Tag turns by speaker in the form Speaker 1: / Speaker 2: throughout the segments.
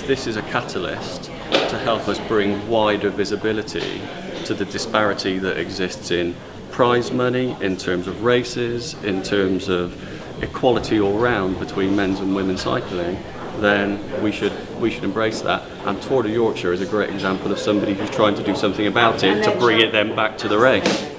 Speaker 1: this is a catalyst to help us bring wider visibility to the disparity that exists in prize money, in terms of races, in terms of equality all round between men's and women's cycling, then we should embrace that. And Tour de Yorkshire is a great example of somebody who's trying to do something about it to bring it then back to the race.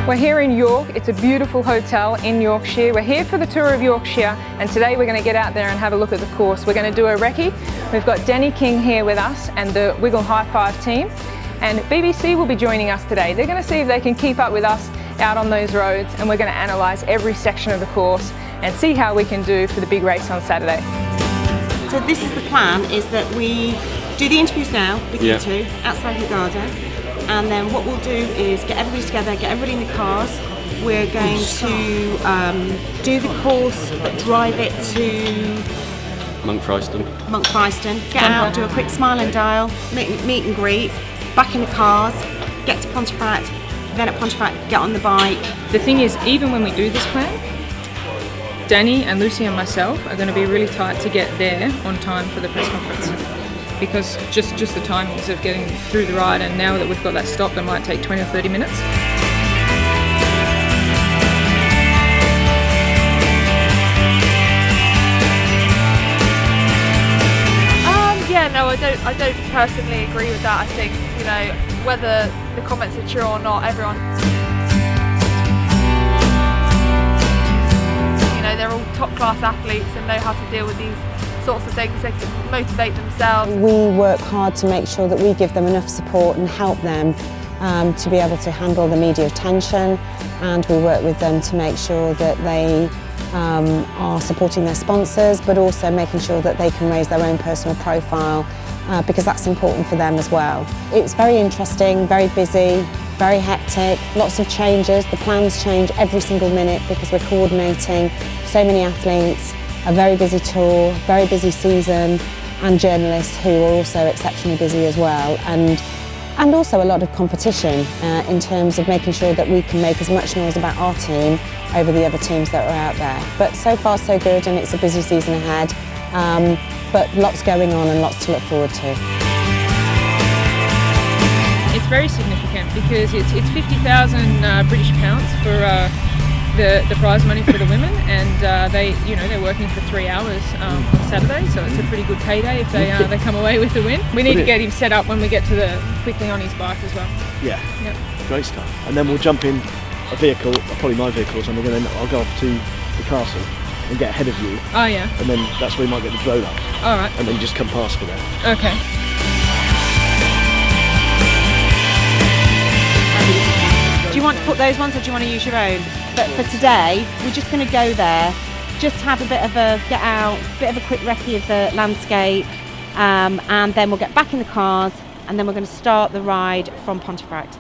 Speaker 2: We're here in York. It's a beautiful hotel in Yorkshire. We're here for the Tour of Yorkshire, and today we're going to get out there and have a look at the course. We're going to do a recce. We've got Danny King here with us and the Wiggle High5 team, and BBC will be joining us today. They're going to see if they can keep up with us out on those roads, and we're going to analyse every section of the course and see how we can do for the big race on Saturday.
Speaker 3: So this is the plan, is that we do the interviews now with you two outside the garden. And then what we'll do is get everybody together, get everybody in the cars. We're going to do the course, but drive it to
Speaker 1: Monk Fryston.
Speaker 3: Get out, do a quick smile and dial, meet and greet, back in the cars, get to Pontefract, then at Pontefract get on the bike.
Speaker 2: The thing is, even when we do this plan, Danny and Lucy and myself are going to be really tight to get there on time for the press conference. Because just the timings of getting through the ride, and now that we've got that stop that might take 20 or 30 minutes.
Speaker 4: No, I don't personally agree with that. I think, you know, whether the comments are true or not, everyone, you know, they're all top class athletes and know how to deal with these sorts of things. They can motivate themselves.
Speaker 3: We work hard to make sure that we give them enough support and help them to be able to handle the media attention, and we work with them to make sure that they are supporting their sponsors, but also making sure that they can raise their own personal profile, because that's important for them as well. It's very interesting, very busy, very hectic, lots of changes. The plans change every single minute because we're coordinating so many athletes, a very busy tour, very busy season, and journalists who are also exceptionally busy as well, and also a lot of competition in terms of making sure that we can make as much noise about our team over the other teams that are out there. But so far so good, and it's a busy season ahead, but lots going on and lots to look forward to.
Speaker 2: It's very significant because it's 50,000 British pounds for the prize money for the women, and they're working for 3 hours on Saturday, so it's a pretty good payday if they come away with the win. We need to get him set up when we get to quickly on his bike as well.
Speaker 5: Yeah, yep. Great stuff. And then we'll jump in a vehicle, probably my vehicle, and I'll go off to the castle and get ahead of you.
Speaker 2: Oh yeah.
Speaker 5: And then that's where we might get the drone up.
Speaker 2: All right.
Speaker 5: And then just come past for that.
Speaker 2: Okay.
Speaker 3: Do you want to put those ones, or do you want to use your own? But for today, we're just going to go there, just have a bit of a get out, bit of a quick recce of the landscape, and then we'll get back in the cars, and then we're going to start the ride from Pontefract.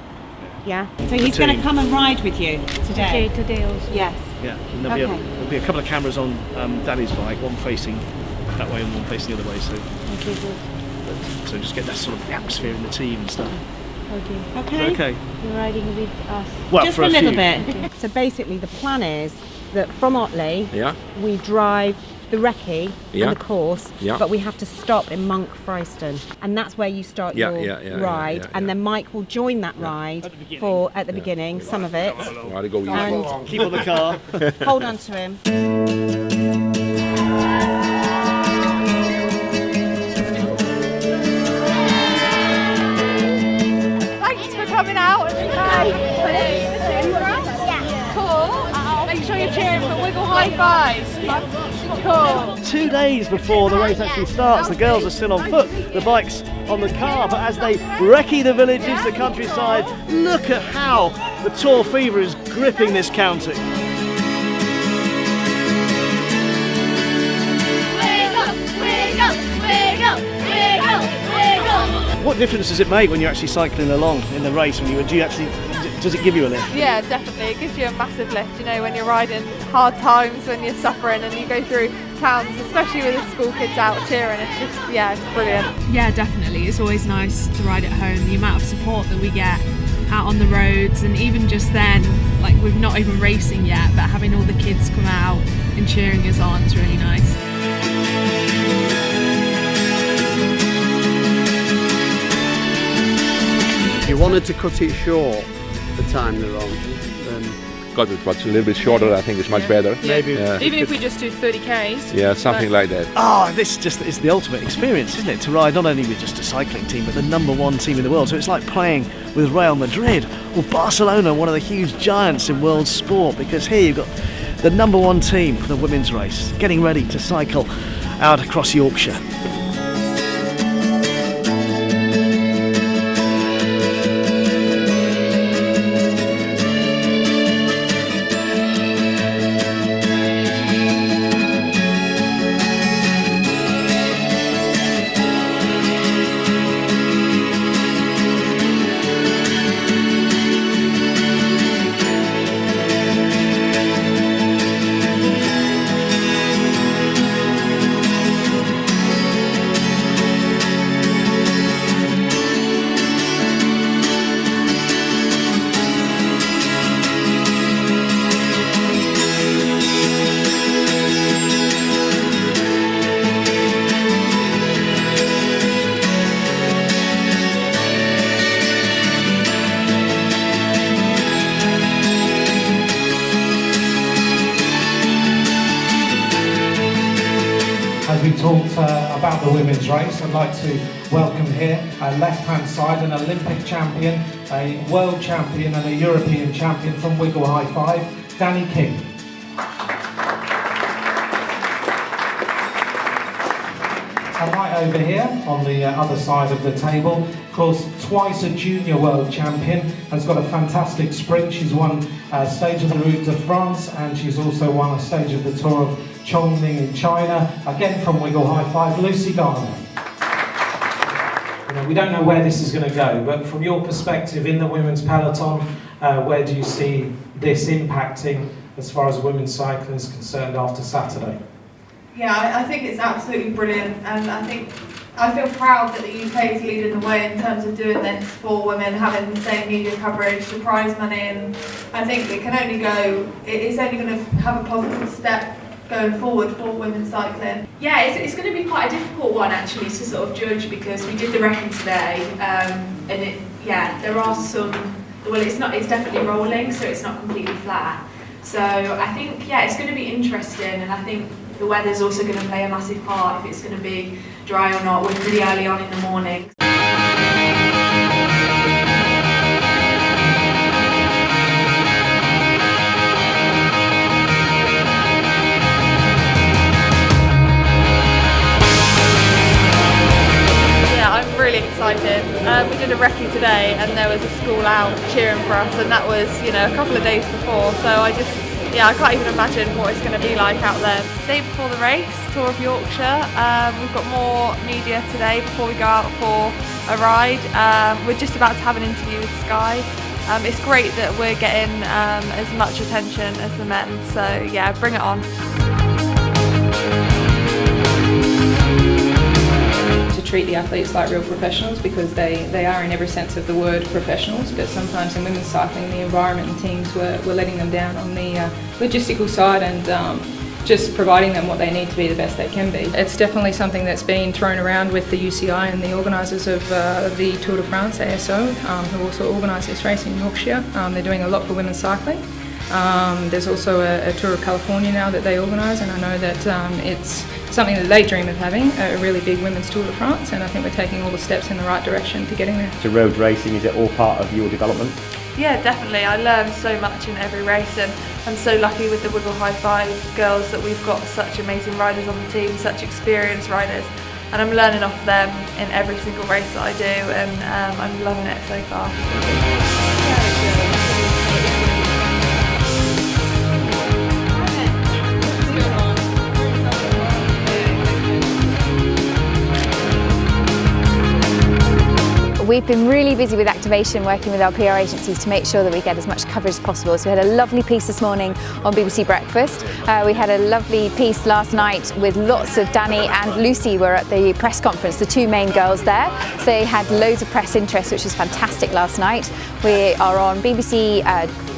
Speaker 3: Yeah? So he's going to come and ride with you today?
Speaker 4: Today also.
Speaker 3: Yes.
Speaker 5: Yeah, and there'll be a couple of cameras on Danny's bike, one facing that way and one facing the other way, so just get that sort of atmosphere in the team and stuff.
Speaker 3: Okay.
Speaker 5: Okay.
Speaker 4: You're riding with us.
Speaker 5: Well,
Speaker 3: just
Speaker 5: for
Speaker 3: a little
Speaker 5: few.
Speaker 3: bit. So basically the plan is that from Otley, we drive the recce and the course, but we have to stop in Monk Fryston, and that's where you start your ride, and then Mike will join that ride at the beginning, some of it.
Speaker 5: And keep on the car.
Speaker 3: Hold on to him.
Speaker 4: Coming out and cool. Make sure you're cheering for Wiggle High5. Cool.
Speaker 5: 2 days before the race actually starts, the girls are still on foot, the bike's on the car, but as they recce the villages, the countryside, look at how the Tour fever is gripping this county. What difference does it make when you're actually cycling along in the race? Does it give you a lift?
Speaker 4: Yeah, definitely. It gives you a massive lift. You know, when you're riding hard times, when you're suffering, and you go through towns, especially with the school kids out cheering. It's just, it's brilliant.
Speaker 6: Yeah, definitely. It's always nice to ride at home. The amount of support that we get out on the roads, and even just then, like with not even racing yet, but having all the kids come out and cheering us on is really nice.
Speaker 7: You wanted to cut it short, the time they're on.
Speaker 8: Got it, but a little bit shorter, I think it's much better.
Speaker 5: Maybe.
Speaker 6: Even if we just do 30Ks.
Speaker 8: Yeah, something like that.
Speaker 5: This just is the ultimate experience, isn't it? To ride not only with just a cycling team, but the #1 team in the world. So it's like playing with Real Madrid or Barcelona, one of the huge giants in world sport, because here you've got the #1 team for the women's race, getting ready to cycle out across Yorkshire.
Speaker 9: As we talked about the women's race, I'd like to welcome here, left-hand side, an Olympic champion, a world champion and a European champion from Wiggle High5, Danny King. And right over here, on the other side of the table, of course, twice a junior world champion, has got a fantastic sprint. She's won a stage of the Route de France, and she's also won a stage of the Tour of Chongqing in China, again from Wiggle High5, Lucy Garner. We don't know where this is going to go, but from your perspective in the women's peloton, where do you see this impacting as far as women's cycling is concerned after Saturday?
Speaker 4: Yeah, I think it's absolutely brilliant, and I feel proud that the UK is leading the way in terms of doing this for women, having the same media coverage, the prize money, and I think it's only going to have a positive step going forward for women's cycling.
Speaker 6: Yeah, it's going to be quite a difficult one actually to sort of judge, because we did the recon today, and there are some. Well, it's definitely rolling, so it's not completely flat. So I think it's going to be interesting, and I think the weather's also going to play a massive part if it's going to be dry or not. We're pretty early on in the morning.
Speaker 4: Really excited. We did a recce today, and there was a school out cheering for us, and that was a couple of days before, so I can't even imagine what it's going to be like out there. The day before the race, Tour of Yorkshire, we've got more media today before we go out for a ride. We're just about to have an interview with Sky. It's great that we're getting as much attention as the men, so yeah, bring it on.
Speaker 2: To treat the athletes like real professionals, because they are in every sense of the word professionals, but sometimes in women's cycling the environment and teams were letting them down on the logistical side, and just providing them what they need to be the best they can be. It's definitely something that's been thrown around with the UCI and the organisers of the Tour de France, ASO, who also organise this race in Yorkshire. They're doing a lot for women's cycling. There's also a Tour of California now that they organise, and I know that it's something that they dream of having, a really big women's Tour de France, and I think we're taking all the steps in the right direction to getting there.
Speaker 10: To road racing, is it all part of your development?
Speaker 4: Yeah, definitely. I learn so much in every race, and I'm so lucky with the Wiggle High5 girls that we've got such amazing riders on the team, such experienced riders, and I'm learning off them in every single race that I do, and I'm loving it so far.
Speaker 11: We've been really busy with activation, working with our PR agencies to make sure that we get as much coverage as possible. So we had a lovely piece this morning on BBC Breakfast. We had a lovely piece last night with lots of Danny and Lucy were at the press conference, the two main girls there. So they had loads of press interest, which was fantastic last night. We are on BBC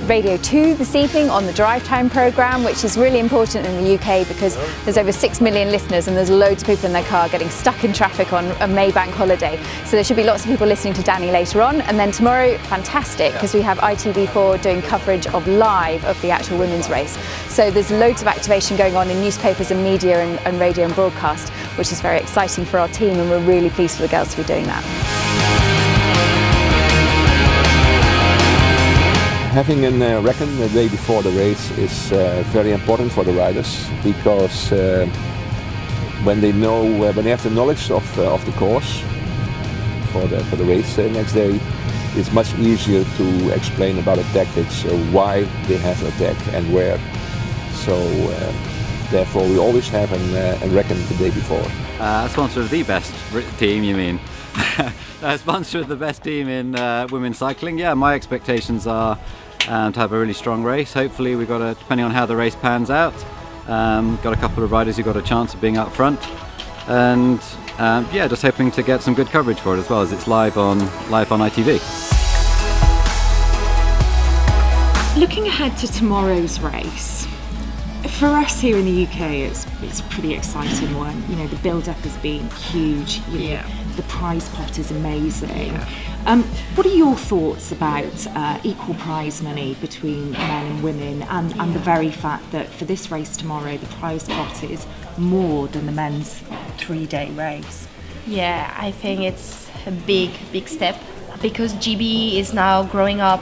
Speaker 11: Radio 2 this evening on the Drive Time programme, which is really important in the UK because there's over 6 million listeners and there's loads of people in their car getting stuck in traffic on a May bank holiday. So there should be lots of people listening to Danny later on. And then tomorrow, fantastic, because we have ITV4 doing coverage of live of the actual women's race. So there's loads of activation going on in newspapers and media and radio and broadcast, which is very exciting for our team, and we're really pleased for the girls to be doing that.
Speaker 8: Having a reckon the day before the race is very important for the riders, because when they know, when they have the knowledge of the course for the race next day, it's much easier to explain about the tactics, why they have an attack and where. So therefore we always have a reckon the day before.
Speaker 12: Sponsor of the best team, you mean? Sponsor of the best team in women's cycling. Yeah, my expectations are to have a really strong race. Hopefully we've got depending on how the race pans out, got a couple of riders who got a chance of being up front, and yeah, just hoping to get some good coverage for it as well, as it's live on ITV.
Speaker 13: Looking ahead to tomorrow's race, for us here in the UK, it's a pretty exciting one. You know, the build-up has been huge. You know, the prize pot is amazing. What are your thoughts about equal prize money between men and women, and the very fact that for this race tomorrow, the prize pot is more than the men's 3-day race?
Speaker 14: Yeah, I think it's a big step, because GB is now growing up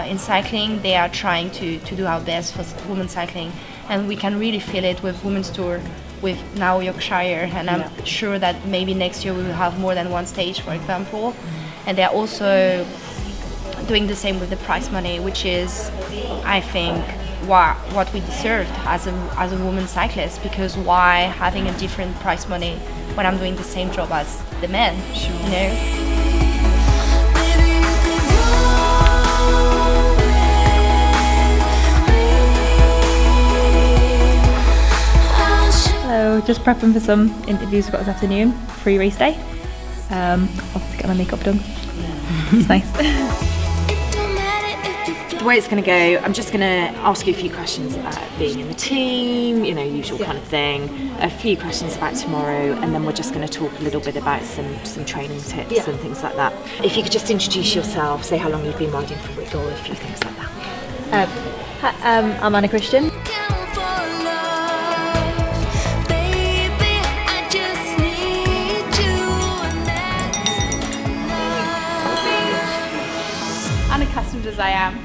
Speaker 14: in cycling. They are trying to do our best for women's cycling, and we can really feel it with Women's Tour, with now Yorkshire, and I'm sure that maybe next year we will have more than one stage, for example. And they're also doing the same with the prize money, which is, I think, what we deserved as a woman cyclist, because why having a different prize money when I'm doing the same job as the men, you know?
Speaker 15: So just prepping for some interviews we've got this afternoon, pre-race day. Off to get my makeup done. It's nice.
Speaker 13: The way it's going to go, I'm just going to ask you a few questions about being in the team, you know, usual kind of thing. A few questions about tomorrow, and then we're just going to talk a little bit about some training tips and things like that. If you could just introduce yourself, say how long you've been riding for Wiggle, a few things like that.
Speaker 15: I'm Anna Christian.
Speaker 11: Unaccustomed as I am,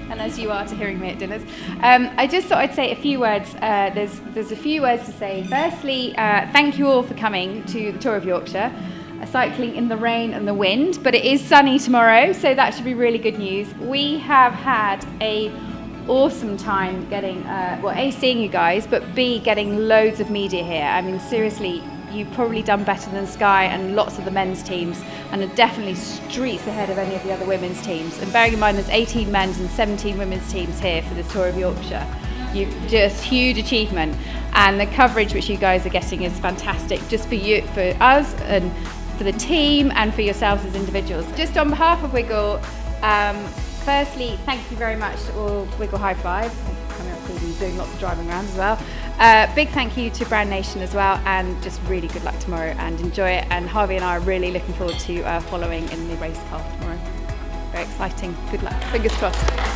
Speaker 11: and as you are to hearing me at dinners, I just thought I'd say a few words. There's a few words to say. Firstly, thank you all for coming to the Tour of Yorkshire, cycling in the rain and the wind, but it is sunny tomorrow, so that should be really good news. We have had a awesome time getting, A, seeing you guys, but B, getting loads of media here. I mean, seriously, you've probably done better than Sky and lots of the men's teams, and are definitely streets ahead of any of the other women's teams. And bearing in mind there's 18 men's and 17 women's teams here for this Tour of Yorkshire, you've just huge achievement. And the coverage which you guys are getting is fantastic, just for you, for us, and for the team, and for yourselves as individuals. Just on behalf of Wiggle, firstly, thank you very much to all Wiggle High5, coming up and doing lots of driving around as well. Big thank you to Brand Nation as well, and just really good luck tomorrow and enjoy it. And Harvey and I are really looking forward to following in the race car tomorrow. Very exciting. Good luck. Fingers crossed.